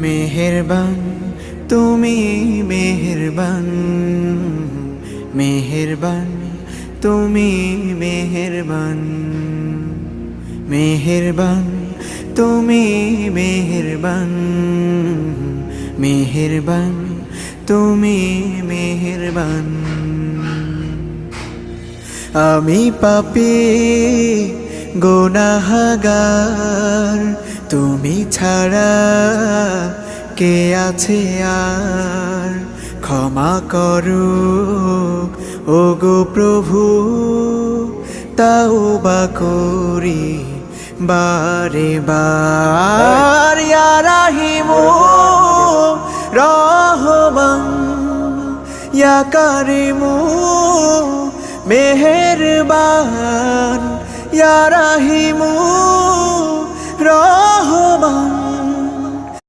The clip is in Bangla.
মেহেরবান তুমি মেহেরবান, মেহেরবান তুমি মেহেরবান, মেহেরবান তুমি মেহেরবান, মেহেরবান তুমি মেহেরবান। আমি পাপী গুনাহগার, তুমি ছাড়া কে আছে আর? ক্ষমা করো ওগো প্রভু, তাওবা করি বারে বার। ইয়া রাহিমু রহমান, ইয়া কারিমু মেহেরবান, ইয়া রাহিমু রহমান,